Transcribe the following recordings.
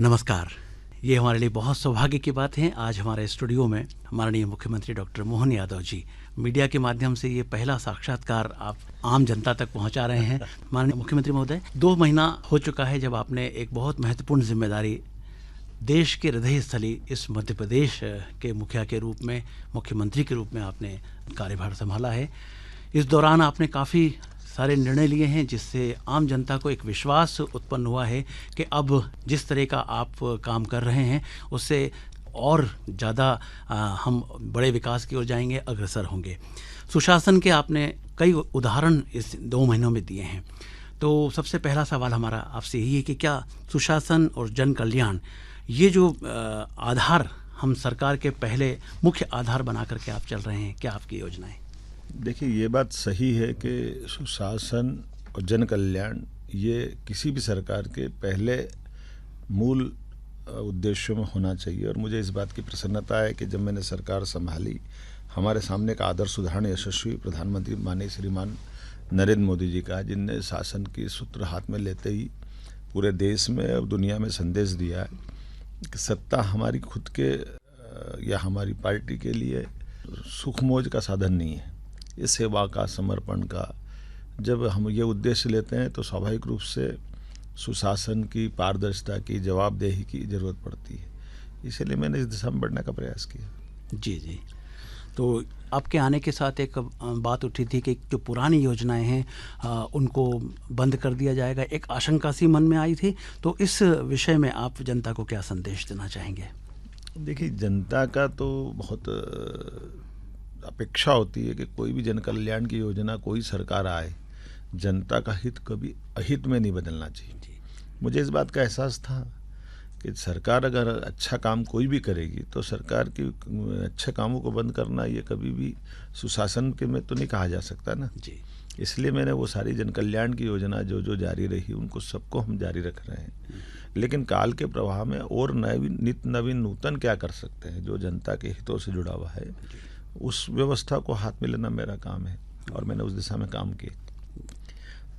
नमस्कार। ये हमारे लिए बहुत सौभाग्य की बात है। आज हमारे स्टूडियो में माननीय मुख्यमंत्री डॉक्टर मोहन यादव जी मीडिया के माध्यम से ये पहला साक्षात्कार आप आम जनता तक पहुंचा रहे हैं। माननीय मुख्यमंत्री महोदय, 2 महीना हो चुका है जब आपने एक बहुत महत्वपूर्ण जिम्मेदारी देश के हृदय स्थली इस मध्य प्रदेश के मुखिया के रूप में, मुख्यमंत्री के रूप में आपने कार्यभार संभाला है। इस दौरान आपने काफ़ी सारे निर्णय लिए हैं जिससे आम जनता को एक विश्वास उत्पन्न हुआ है कि अब जिस तरह का आप काम कर रहे हैं उससे और ज़्यादा हम बड़े विकास की ओर जाएंगे, अग्रसर होंगे। सुशासन के आपने कई उदाहरण इस 2 महीनों में दिए हैं। तो सबसे पहला सवाल हमारा आपसे यही है कि क्या सुशासन और जन कल्याण ये जो आधार हम सरकार के पहले मुख्य आधार बना करके आप चल रहे हैं, क्या आपकी योजनाएं? देखिए, ये बात सही है कि सुशासन और जन कल्याण ये किसी भी सरकार के पहले मूल उद्देश्यों में होना चाहिए। और मुझे इस बात की प्रसन्नता है कि जब मैंने सरकार संभाली, हमारे सामने का आदर्श उदाहरण यशस्वी प्रधानमंत्री माननीय श्रीमान नरेंद्र मोदी जी का, जिनने शासन की सूत्र हाथ में लेते ही पूरे देश में और दुनिया में संदेश दिया है कि सत्ता हमारी खुद के या हमारी पार्टी के लिए सुख मौज का साधन नहीं है, ये सेवा का, समर्पण का। जब हम ये उद्देश्य लेते हैं तो स्वाभाविक रूप से सुशासन की, पारदर्शिता की, जवाबदेही की ज़रूरत पड़ती है। इसलिए मैंने इस दिशा में बढ़ने का प्रयास किया। जी। तो आपके आने के साथ एक बात उठी थी कि जो पुरानी योजनाएं हैं उनको बंद कर दिया जाएगा, एक आशंका सी मन में आई थी। तो इस विषय में आप जनता को क्या संदेश देना चाहेंगे? देखिए, जनता का तो बहुत अपेक्षा होती है कि कोई भी जन कल्याण की योजना, कोई सरकार आए, जनता का हित कभी अहित में नहीं बदलना चाहिए। मुझे इस बात का एहसास था कि सरकार अगर अच्छा काम कोई भी करेगी तो सरकार की अच्छे कामों को बंद करना ये कभी भी सुशासन के में तो नहीं कहा जा सकता ना जी। इसलिए मैंने वो सारी जन कल्याण की योजना जो जारी रही, उनको सबको हम जारी रख रहे हैं। लेकिन काल के प्रवाह में और नित्य नवीन नूतन क्या कर सकते हैं जो जनता के हितों से जुड़ा हुआ है, उस व्यवस्था को हाथ में लेना मेरा काम है और मैंने उस दिशा में काम किया।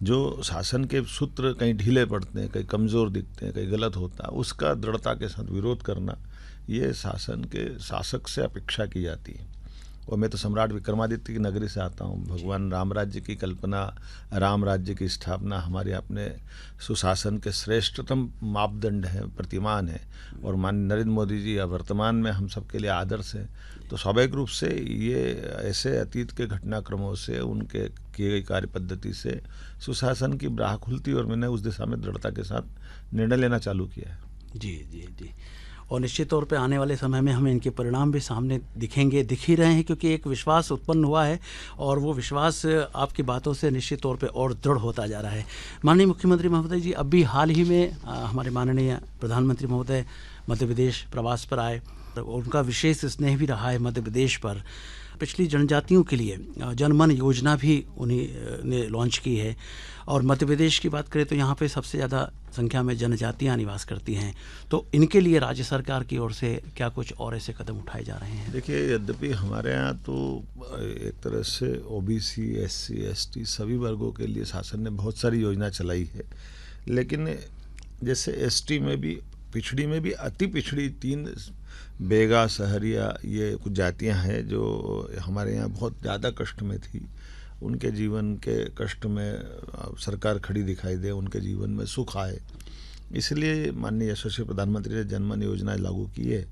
जो शासन के सूत्र कहीं ढीले पड़ते हैं, कहीं कमज़ोर दिखते हैं, कहीं गलत होता है, उसका दृढ़ता के साथ विरोध करना, ये शासन के शासक से अपेक्षा की जाती है। और मैं तो सम्राट विक्रमादित्य की नगरी से आता हूँ। भगवान राम राज्य की कल्पना, राम राज्य की स्थापना हमारे अपने सुशासन के श्रेष्ठतम मापदंड है, प्रतिमान है। और माननीय नरेंद्र मोदी जी वर्तमान में हम सबके लिए आदर्श हैं। तो स्वाभाविक रूप से ये ऐसे अतीत के घटनाक्रमों से, उनके किए गई कार्य पद्धति से सुशासन की राह खुलती और मैंने उस दिशा में दृढ़ता के साथ निर्णय लेना चालू किया है। जी। और निश्चित तौर पे आने वाले समय में हमें इनके परिणाम भी सामने दिखेंगे, दिख ही रहे हैं, क्योंकि एक विश्वास उत्पन्न हुआ है और वो विश्वास आपकी बातों से निश्चित तौर पे और दृढ़ होता जा रहा है। माननीय मुख्यमंत्री महोदय जी, अभी हाल ही में हमारे माननीय प्रधानमंत्री महोदय मध्य प्रदेश प्रवास पर आए। उनका विशेष स्नेह भी रहा है मध्य प्रदेश पर। पिछली जनजातियों के लिए जनमन योजना भी उन्हीं ने लॉन्च की है। और मध्य प्रदेश की बात करें तो यहाँ पे सबसे ज़्यादा संख्या में जनजातियाँ निवास करती हैं। तो इनके लिए राज्य सरकार की ओर से क्या कुछ और ऐसे कदम उठाए जा रहे हैं? देखिए, यद्यपि हमारे यहाँ तो एक तरह से OBC, SC, ST सभी वर्गों के लिए शासन ने बहुत सारी योजना चलाई है। लेकिन जैसे ST में भी, पिछड़ी में भी अति पिछड़ी 3 बेगा, सहरिया, ये कुछ जातियां हैं जो हमारे यहाँ बहुत ज़्यादा कष्ट में थी। उनके जीवन के कष्ट में सरकार खड़ी दिखाई दे, उनके जीवन में सुख आए, इसलिए माननीय यशस्वी प्रधानमंत्री ने जनमन योजना लागू की है।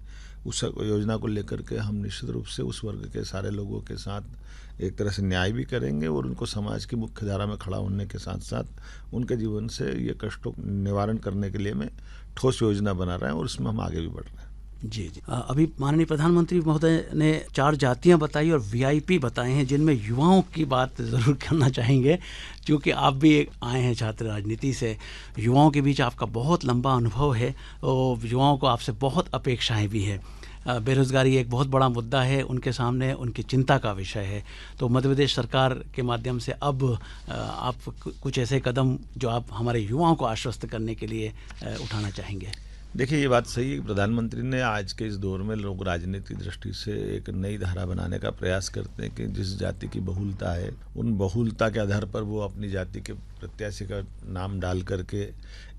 उस योजना को लेकर के हम निश्चित रूप से उस वर्ग के सारे लोगों के साथ एक तरह से न्याय भी करेंगे और उनको समाज की मुख्य धारा में खड़ा होने के साथ साथ उनके जीवन से ये कष्टों निवारण करने के लिए मैं ठोस योजना बना रहे हैं और उसमें हम आगे भी बढ़ रहे हैं। जी। अभी माननीय प्रधानमंत्री महोदय ने 4 जातियां बताई और VIP बताए हैं, जिनमें युवाओं की बात ज़रूर करना चाहेंगे, क्योंकि आप भी आए हैं छात्र राजनीति से। युवाओं के बीच आपका बहुत लंबा अनुभव है और युवाओं को आपसे बहुत अपेक्षाएं भी है। बेरोज़गारी एक बहुत बड़ा मुद्दा है उनके सामने, उनकी चिंता का विषय है। तो मध्य प्रदेश सरकार के माध्यम से अब आप कुछ ऐसे कदम जो आप हमारे युवाओं को आश्वस्त करने के लिए उठाना चाहेंगे? देखिए, ये बात सही है। प्रधानमंत्री ने आज के इस दौर में लोग राजनीति दृष्टि से एक नई धारा बनाने का प्रयास करते हैं कि जिस जाति की बहुलता है, उन बहुलता के आधार पर वो अपनी जाति के प्रत्याशी का नाम डाल करके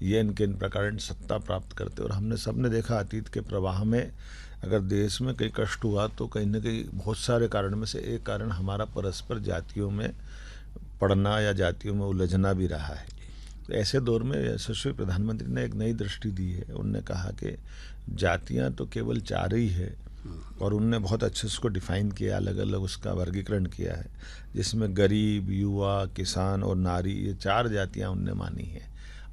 ये इनके इन प्रकार सत्ता प्राप्त करते। और हमने सबने देखा अतीत के प्रवाह में, अगर देश में कहीं कष्ट हुआ तो कहीं ना कहीं बहुत सारे कारण में से एक कारण हमारा परस्पर जातियों में पड़ना या जातियों में उलझना भी रहा है। तो ऐसे दौर में यशस्वी प्रधानमंत्री ने एक नई दृष्टि दी है। उनने कहा कि जातियां तो केवल 4 ही है, और उनने बहुत अच्छे से उसको डिफाइन किया, अलग अलग उसका वर्गीकरण किया है, जिसमें गरीब, युवा, किसान और नारी, ये 4 जातियां उनने मानी है।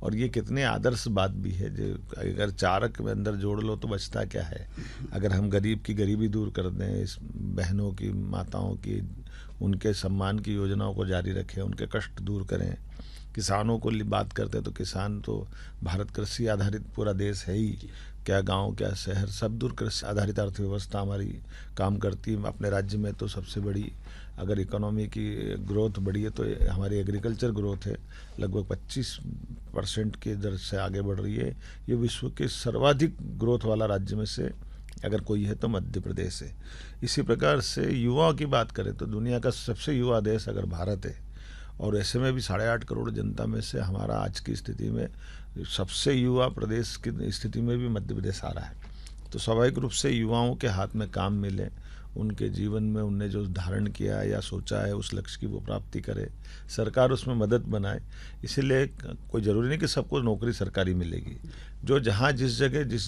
और ये कितने आदर्श बात भी है, जो अगर 4 के अंदर जोड़ लो तो बचता क्या है। अगर हम गरीब की गरीबी दूर कर दें, इस बहनों की, माताओं की, उनके सम्मान की योजनाओं को जारी रखें, उनके कष्ट दूर करें, किसानों को बात करते हैं तो किसान तो भारत कृषि आधारित पूरा देश है ही, क्या गांव क्या शहर सब दूर कृषि आधारित अर्थव्यवस्था हमारी काम करती है। अपने राज्य में तो सबसे बड़ी अगर इकोनॉमी की ग्रोथ बढ़ी है तो हमारी एग्रीकल्चर ग्रोथ है, लगभग 25% की दर से आगे बढ़ रही है। ये विश्व के सर्वाधिक ग्रोथ वाला राज्य में से अगर कोई है तो मध्य प्रदेश है। इसी प्रकार से युवाओं की बात करें तो दुनिया का सबसे युवा देश अगर भारत है, और ऐसे में भी 8.5 करोड़ जनता में से हमारा आज की स्थिति में सबसे युवा प्रदेश की स्थिति में भी मध्य प्रदेश आ रहा है। तो स्वाभाविक रूप से युवाओं के हाथ में काम मिले, उनके जीवन में उनने जो धारण किया या सोचा है उस लक्ष्य की वो प्राप्ति करे, सरकार उसमें मदद बनाए। इसीलिए कोई ज़रूरी नहीं कि सबको नौकरी सरकारी मिलेगी, जो जहाँ जिस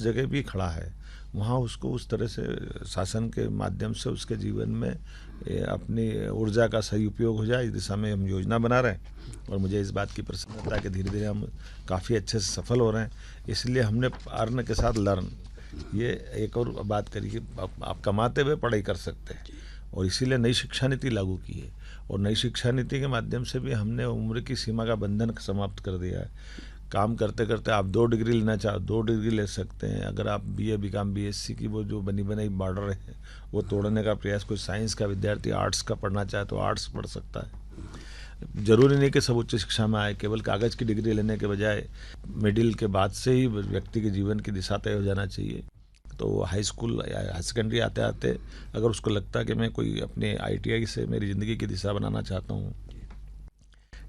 जगह भी खड़ा है वहाँ उसको उस तरह से शासन के माध्यम से उसके जीवन में अपनी ऊर्जा का सही उपयोग हो जाए, इस दिशा में हम योजना बना रहे हैं। और मुझे इस बात की प्रसन्नता है कि धीरे धीरे हम काफ़ी अच्छे से सफल हो रहे हैं। इसलिए हमने अर्न के साथ लर्न, ये एक और बात करी कि आप कमाते हुए पढ़ाई कर सकते हैं, और इसीलिए नई शिक्षा नीति लागू की है। और नई शिक्षा नीति के माध्यम से भी हमने उम्र की सीमा का बंधन समाप्त कर दिया है। काम करते करते आप 2 डिग्री लेना चाहो 2 डिग्री ले सकते हैं। अगर आप BA BCom BSc की वो जो बनी बनाई बॉर्डर है वो तोड़ने का प्रयास, कोई साइंस का विद्यार्थी आर्ट्स का पढ़ना चाहे तो आर्ट्स पढ़ सकता है। जरूरी नहीं कि सब उच्च शिक्षा में आए, केवल कागज़ की डिग्री लेने के बजाय मिडिल के बाद से ही व्यक्ति के जीवन की दिशा तय हो जाना चाहिए। तो हाई स्कूल या हाई सेकेंडरी आते आते अगर उसको लगता है कि मैं कोई अपने ITI से मेरी ज़िंदगी की दिशा बनाना चाहता हूँ,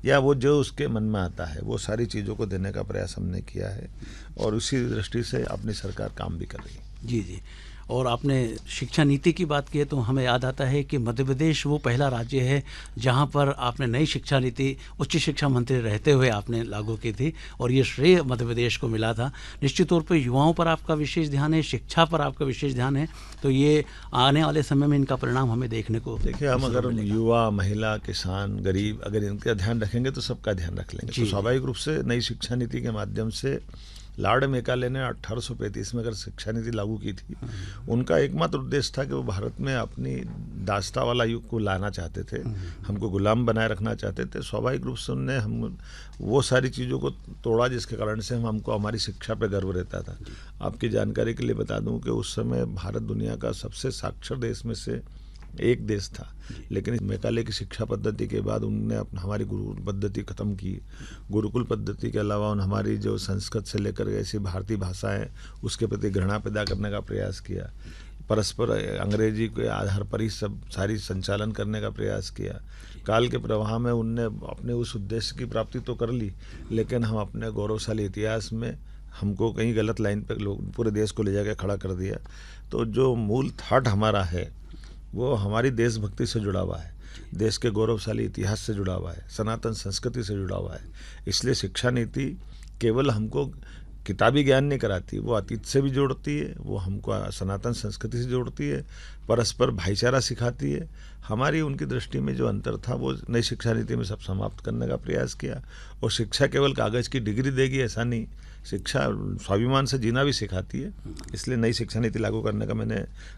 या वो जो उसके मन में आता है, वो सारी चीज़ों को देने का प्रयास हमने किया है। और उसी दृष्टि से अपनी सरकार काम भी कर रही है। जी जी। और आपने शिक्षा नीति की बात की है तो हमें याद आता है कि मध्य प्रदेश वो पहला राज्य है जहां पर आपने नई शिक्षा नीति उच्च शिक्षा मंत्री रहते हुए आपने लागू की थी, और ये श्रेय मध्य प्रदेश को मिला था। निश्चित तौर पर युवाओं पर आपका विशेष ध्यान है, शिक्षा पर आपका विशेष ध्यान है, तो ये आने वाले समय में इनका परिणाम हमें देखने को देखिए, हम अगर युवा, महिला, किसान, गरीब अगर इनका ध्यान रखेंगे तो सबका ध्यान रख लेंगे। तो स्वाभाविक रूप से नई शिक्षा नीति के माध्यम से लॉर्ड मेकाले ने 1835 में अगर शिक्षा नीति लागू की थी, उनका एकमात्र उद्देश्य था कि वो भारत में अपनी दास्ता वाला युग को लाना चाहते थे, हमको गुलाम बनाए रखना चाहते थे। स्वाभाविक रूप से उन्होंने हम वो सारी चीज़ों को तोड़ा जिसके कारण से हमको हमारी शिक्षा पे गर्व रहता था। आपकी जानकारी के लिए बता दूं कि उस समय भारत दुनिया का सबसे साक्षर देश में से एक देश था, लेकिन मेकाले की शिक्षा पद्धति के बाद उन्होंने हमारी गुरुकुल पद्धति खत्म की। गुरुकुल पद्धति के अलावा उन्होंने हमारी जो संस्कृत से लेकर ऐसी भारतीय भाषाएं उसके प्रति घृणा पैदा करने का प्रयास किया। परस्पर अंग्रेजी के आधार पर ही सब सारी संचालन करने का प्रयास किया। काल के प्रवाह में उनने अपने उस उद्देश्य की प्राप्ति तो कर ली, लेकिन हम अपने गौरवशाली इतिहास में हमको कहीं गलत लाइन पर लोग पूरे देश को ले जाकर खड़ा कर दिया। तो जो मूल थाट हमारा है वो हमारी देशभक्ति से जुड़ा हुआ है, देश के गौरवशाली इतिहास से जुड़ा हुआ है, सनातन संस्कृति से जुड़ा हुआ है। इसलिए शिक्षा नीति केवल हमको किताबी ज्ञान नहीं कराती, वो अतीत से भी जोड़ती है, वो हमको सनातन संस्कृति से जोड़ती है, परस्पर भाईचारा सिखाती है। हमारी उनकी दृष्टि में जो अंतर था वो नई शिक्षा नीति में सब समाप्त करने का प्रयास किया। और शिक्षा केवल कागज़ की डिग्री देगी ऐसा नहीं, शिक्षा स्वाभिमान से जीना भी सिखाती है। इसलिए नई शिक्षा नीति लागू करने का मैंने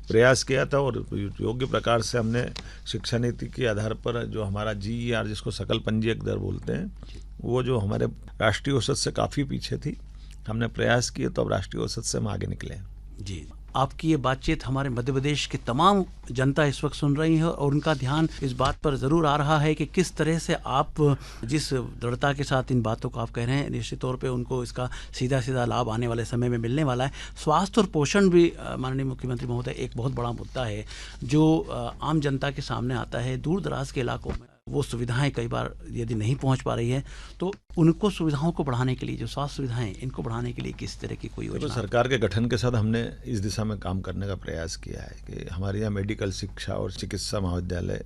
प्रयास किया था, और योग्य प्रकार से हमने शिक्षा नीति के आधार पर जो हमारा GER जिसको सकल पंजीयक दर बोलते हैं, वो जो हमारे राष्ट्रीय औसत से काफ़ी पीछे थी, हमने प्रयास किए तो अब राष्ट्रीय औसत से हम आगे निकले हैं। जी, आपकी ये बातचीत हमारे मध्य प्रदेश के तमाम जनता इस वक्त सुन रही है और उनका ध्यान इस बात पर ज़रूर आ रहा है कि किस तरह से आप जिस दृढ़ता के साथ इन बातों को आप कह रहे हैं, निश्चित तौर पे उनको इसका सीधा सीधा लाभ आने वाले समय में मिलने वाला है। स्वास्थ्य और पोषण भी माननीय मुख्यमंत्री महोदय एक बहुत बड़ा मुद्दा है जो आम जनता के सामने आता है। दूर दराज के इलाकों में वो सुविधाएं कई बार यदि नहीं पहुंच पा रही है तो उनको सुविधाओं को बढ़ाने के लिए, जो स्वास्थ्य सुविधाएं इनको बढ़ाने के लिए किस तरह की कोई योजना? सरकार के गठन के साथ हमने इस दिशा में काम करने का प्रयास किया है कि हमारे यहाँ मेडिकल शिक्षा और चिकित्सा महाविद्यालय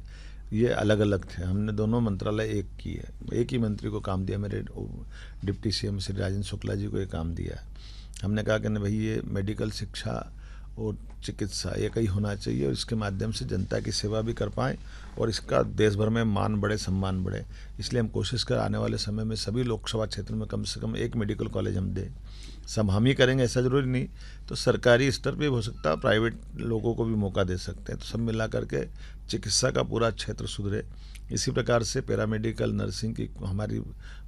ये अलग अलग थे, हमने दोनों मंत्रालय एक की है। एक ही मंत्री को काम दिया, मेरे डिप्टी सीएम श्री राजेंद्र शुक्ला जी को ये काम दिया। हमने कहा कि नहीं भाई, ये मेडिकल शिक्षा और चिकित्सा एक ही होना चाहिए और इसके माध्यम से जनता की सेवा भी कर पाएँ और इसका देश भर में मान बढ़े, सम्मान बढ़े। इसलिए हम कोशिश कर आने वाले समय में सभी लोकसभा क्षेत्र में कम से कम एक मेडिकल कॉलेज हम दें। सब हम ही करेंगे ऐसा ज़रूरी नहीं, तो सरकारी स्तर पे हो सकता है, प्राइवेट लोगों को भी मौका दे सकते हैं। तो सब मिला करके चिकित्सा का पूरा क्षेत्र सुधरे। इसी प्रकार से पैरामेडिकल नर्सिंग की हमारी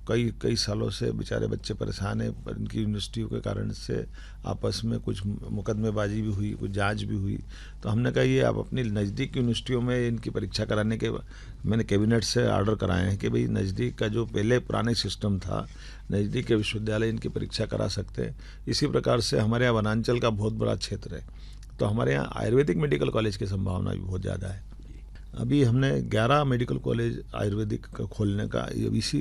कई सालों से बेचारे बच्चे परेशान हैं, पर इनकी यूनिवर्सिटियों के कारण से आपस में कुछ मुकदमेबाजी भी हुई, कुछ जांच भी हुई। तो हमने कहा ये आप अपनी नज़दीक यूनिवर्सिटियों में इनकी परीक्षा कराने के मैंने कैबिनेट से ऑर्डर कराए हैं कि भाई नज़दीक का जो पहले पुराने सिस्टम था, नज़दीक के विश्वविद्यालय इनकी परीक्षा करा सकते हैं। इसी प्रकार से हमारे यहाँ वनांचल का बहुत बड़ा क्षेत्र है, तो हमारे यहाँ आयुर्वेदिक मेडिकल कॉलेज की संभावना भी बहुत ज़्यादा है। अभी हमने 11 मेडिकल कॉलेज आयुर्वेदिक का खोलने का इसी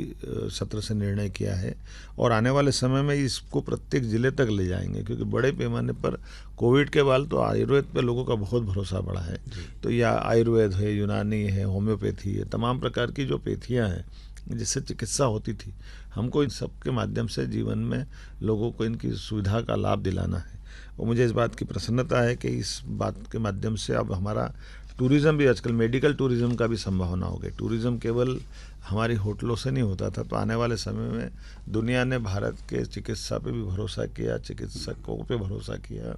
सत्र से निर्णय किया है और आने वाले समय में इसको प्रत्येक ज़िले तक ले जाएंगे, क्योंकि बड़े पैमाने पर कोविड के बाद तो आयुर्वेद पे लोगों का बहुत भरोसा बढ़ा है। तो यह आयुर्वेद है, यूनानी है, होम्योपैथी है, तमाम प्रकार की जो पैथियाँ हैं जिससे चिकित्सा होती थी, हमको इन सब के माध्यम से जीवन में लोगों को इनकी सुविधा का लाभ दिलाना है। और मुझे इस बात की प्रसन्नता है कि इस बात के माध्यम से अब हमारा टूरिज़्म भी, आजकल मेडिकल टूरिज़्म का भी संभावना हो गई। टूरिज़्म केवल हमारी होटलों से नहीं होता था, तो आने वाले समय में दुनिया ने भारत के चिकित्सा पे भी भरोसा किया, चिकित्सकों पे भरोसा किया।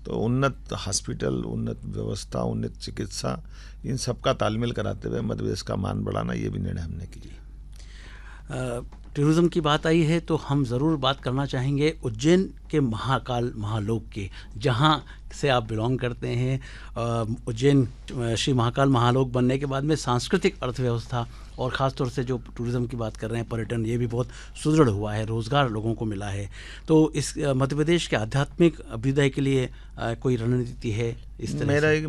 तो उन्नत हॉस्पिटल, उन्नत व्यवस्था, उन्नत चिकित्सा, इन सब का तालमेल कराते हुए मध्य प्रदेश का मान बढ़ाना, ये भी निर्णय हमने किया। टूरिज़्म की बात आई है तो हम ज़रूर बात करना चाहेंगे उज्जैन के महाकाल महालोक के, जहाँ से आप बिलोंग करते हैं। उज्जैन श्री महाकाल महालोक बनने के बाद में सांस्कृतिक अर्थव्यवस्था और ख़ास तौर से जो टूरिज़्म की बात कर रहे हैं, पर्यटन, ये भी बहुत सुदृढ़ हुआ है, रोज़गार लोगों को मिला है। तो इस मध्य प्रदेश के आध्यात्मिक अभ्युदय के लिए कोई रणनीति है इस तरह? मेरा एक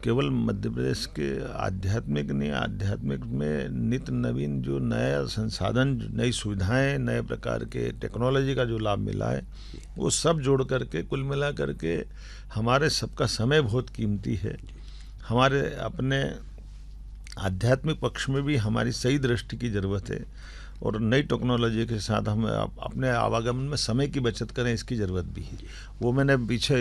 केवल मध्य प्रदेश के आध्यात्मिक नहीं, आध्यात्मिक में नित्य नवीन जो नया संसाधन, नई सुविधाएं, नए प्रकार के टेक्नोलॉजी का जो लाभ मिला है, वो सब जोड़ करके कुल मिला करके हमारे सबका समय बहुत कीमती है। हमारे अपने आध्यात्मिक पक्ष में भी हमारी सही दृष्टि की ज़रूरत है और नई टेक्नोलॉजी के साथ हम अपने आवागमन में समय की बचत करें, इसकी ज़रूरत भी है। वो मैंने पीछे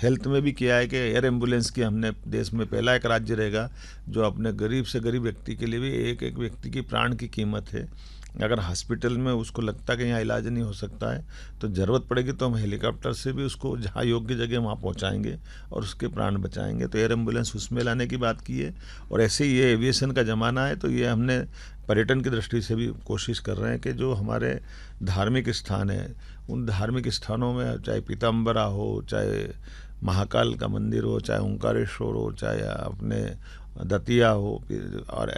हेल्थ में भी किया है कि एयर एम्बुलेंस की हमने देश में पहला एक राज्य रहेगा जो अपने गरीब से गरीब व्यक्ति के लिए भी एक एक व्यक्ति की प्राण की कीमत है। अगर हॉस्पिटल में उसको लगता है कि यहाँ इलाज नहीं हो सकता है तो ज़रूरत पड़ेगी तो हम हेलीकॉप्टर से भी उसको जहाँ योग्य जगह वहाँ पहुँचाएंगे और उसके प्राण बचाएंगे। तो एयर एम्बुलेंस उसमें लाने की बात की है। और ऐसे ही ये एविएशन का ज़माना है, तो ये हमने पर्यटन की दृष्टि से भी कोशिश कर रहे हैं कि जो हमारे धार्मिक स्थान है, उन धार्मिक स्थानों में चाहे पीताम्बरा हो, चाहे महाकाल का मंदिर हो, चाहे ओंकारेश्वर हो, चाहे अपने दतिया हो, और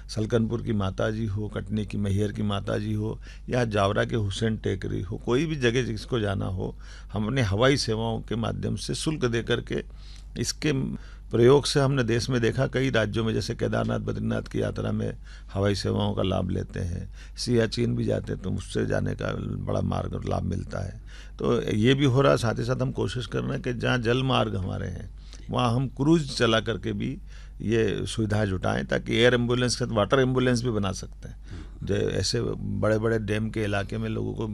सलकनपुर की माताजी हो, कटनी की मैहर की माताजी हो, या जावरा के हुसैन टेकरी हो, कोई भी जगह जिसको जाना हो, हम अपने हवाई सेवाओं के माध्यम से शुल्क दे करके, इसके प्रयोग से हमने देश में देखा कई राज्यों में, जैसे केदारनाथ बद्रीनाथ की यात्रा में हवाई सेवाओं का लाभ लेते हैं, सियाचिन भी जाते हैं तो उससे जाने का बड़ा मार्ग और लाभ मिलता है। तो ये भी हो रहा है। साथ ही साथ हम कोशिश कर रहे हैं कि जहाँ जल मार्ग हमारे हैं वहाँ हम क्रूज चला करके भी ये सुविधा जुटाएं, ताकि एयर एम्बुलेंस के साथ वाटर एम्बुलेंस भी बना सकते हैं। जो ऐसे बड़े बड़े डैम के इलाके में लोगों को,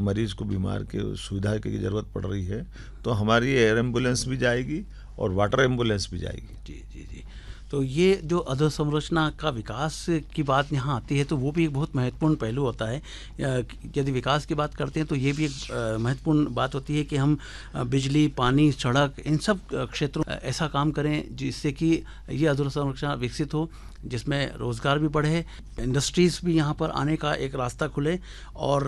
मरीज को, बीमार के सुविधा की ज़रूरत पड़ रही है, तो हमारी एयर एम्बुलेंस भी जाएगी और वाटर एम्बुलेंस भी जाएगी। जी जी जी। तो ये जो अधोसंरचना का विकास की बात यहाँ आती है तो वो भी एक बहुत महत्वपूर्ण पहलू होता है। यदि विकास की बात करते हैं तो ये भी एक महत्वपूर्ण बात होती है कि हम बिजली, पानी, सड़क, इन सब क्षेत्रों ऐसा काम करें जिससे कि ये अधोसंरचना विकसित हो, जिसमें रोज़गार भी बढ़े, इंडस्ट्रीज़ भी यहाँ पर आने का एक रास्ता खुले और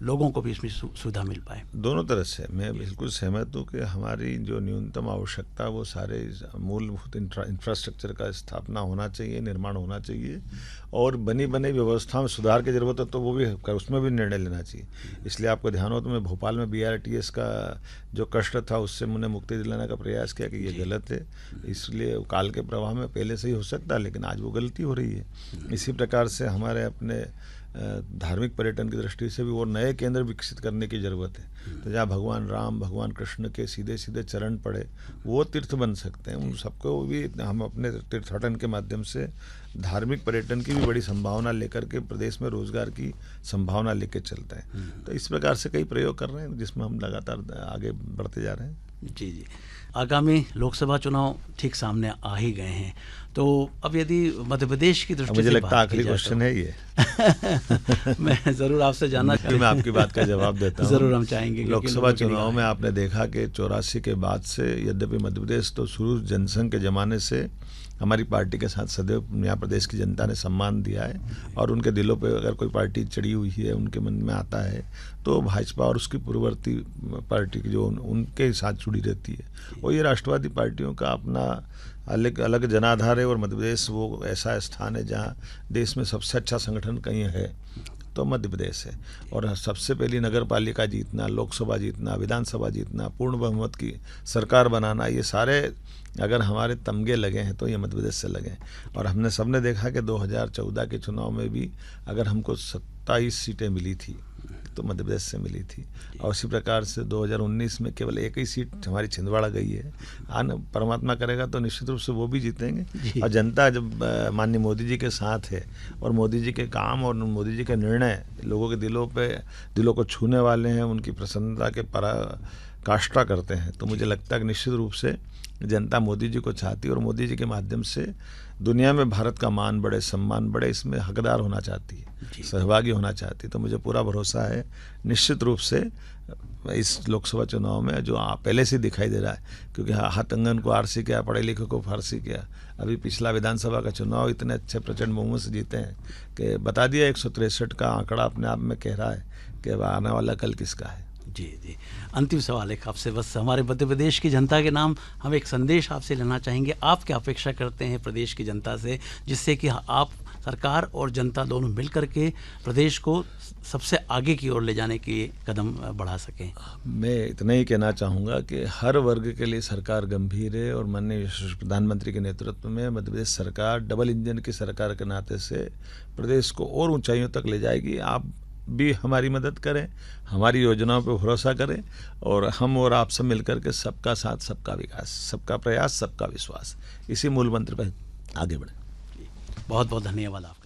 लोगों को भी इसमें सुविधा मिल पाए। दोनों तरह से मैं बिल्कुल सहमत हूँ कि हमारी जो न्यूनतम आवश्यकता वो सारे मूलभूत इंफ्रास्ट्रक्चर का स्थापना होना चाहिए, निर्माण होना चाहिए, और बनी बनी व्यवस्था में सुधार की जरूरत है तो वो भी उसमें भी निर्णय लेना चाहिए। इसलिए आपको ध्यान हो तो मैं भोपाल में BRTS का जो कष्ट था उससे मैंने मुक्ति दिलाने का प्रयास किया कि ये गलत है, इसलिए काल के प्रवाह में पहले से ही हो सकता है, लेकिन आज वो गलती हो रही है। इसी प्रकार से हमारे अपने धार्मिक पर्यटन की दृष्टि से भी और नए केंद्र विकसित करने की ज़रूरत है। तो जहाँ भगवान राम, भगवान कृष्ण के सीधे सीधे चरण पड़े वो तीर्थ बन सकते हैं, उन सबको भी हम अपने तीर्थाटन के माध्यम से धार्मिक पर्यटन की भी बड़ी संभावना लेकर के प्रदेश में रोजगार की संभावना लेकर चलते हैं। तो इस प्रकार से कई प्रयोग कर रहे हैं जिसमें हम लगातार आगे बढ़ते जा रहे हैं। जी जी, आगामी लोकसभा चुनाव ठीक सामने आ ही गए हैं, तो अब यदि मध्य प्रदेश की दृष्टि मुझे से लगता है आखिरी क्वेश्चन है ये मैं ज़रूर आपसे जानना मैं आपकी बात का जवाब देता हूँ। ज़रूर हम चाहेंगे। लोकसभा चुनाव में आपने देखा कि 84 के बाद से, यद्यपि मध्य प्रदेश तो शुरू जनसंघ के ज़माने से हमारी पार्टी के साथ सदैव यहाँ प्रदेश की जनता ने सम्मान दिया है, और उनके दिलों पे अगर कोई पार्टी चढ़ी हुई है, उनके मन में आता है तो भाजपा और उसकी पूर्ववर्ती पार्टी की जो उनके साथ जुड़ी रहती है। और ये राष्ट्रवादी पार्टियों का अपना अलग अलग जनाधार है, और मध्य प्रदेश वो ऐसा स्थान है जहाँ देश में सबसे अच्छा संगठन कहीं है तो मध्य प्रदेश है। और सबसे पहली नगर पालिका जीतना, लोकसभा जीतना, विधानसभा जीतना, पूर्ण बहुमत की सरकार बनाना, ये सारे अगर हमारे तमगे लगे हैं तो ये मध्य प्रदेश से लगे हैं। और हमने सबने देखा कि 2014 के चुनाव में भी अगर हमको 27 सीटें मिली थी तो मध्य प्रदेश से मिली थी, और उसी प्रकार से 2019 में केवल एक ही सीट हमारी छिंदवाड़ा गई है। परमात्मा करेगा तो निश्चित रूप से वो भी जीतेंगे। और जनता जब माननीय मोदी जी के साथ है, और मोदी जी के काम और मोदी जी के निर्णय लोगों के दिलों को छूने वाले हैं, उनकी प्रसन्नता के पराकाष्ठा करते हैं, तो मुझे लगता है कि निश्चित रूप से जनता मोदी जी को चाहती है, और मोदी जी के माध्यम से दुनिया में भारत का मान बढ़े, सम्मान बढ़े, इसमें हकदार होना चाहती है, सहभागी होना चाहती है। तो मुझे पूरा भरोसा है निश्चित रूप से इस लोकसभा चुनाव में जो पहले से दिखाई दे रहा है, क्योंकि हाथंगन को आरसी किया, पढ़े लिखे को फारसी किया। अभी पिछला विधानसभा का चुनाव इतने अच्छे प्रचंड बहुमत से जीते हैं कि बता दिया 163 का आंकड़ा अपने आप में कह रहा है कि आने वाला कल किसका है। जी जी, अंतिम सवाल एक आपसे, बस हमारे मध्य प्रदेश की जनता के नाम हम एक संदेश आपसे लेना चाहेंगे। आप क्या अपेक्षा करते हैं प्रदेश की जनता से, जिससे कि आप सरकार और जनता दोनों मिल कर के प्रदेश को सबसे आगे की ओर ले जाने के कदम बढ़ा सकें? मैं इतना ही कहना चाहूँगा कि हर वर्ग के लिए सरकार गंभीर है, और माननीय प्रधानमंत्री के नेतृत्व में मध्य प्रदेश सरकार डबल इंजन की सरकार के नाते से प्रदेश को और ऊंचाइयों तक ले जाएगी। आप भी हमारी मदद करें, हमारी योजनाओं पर भरोसा करें, और हम और आप सब मिलकर के सबका साथ, सबका विकास, सबका प्रयास, सबका विश्वास, इसी मूल मंत्र पर आगे बढ़ें। बहुत बहुत धन्यवाद आपका।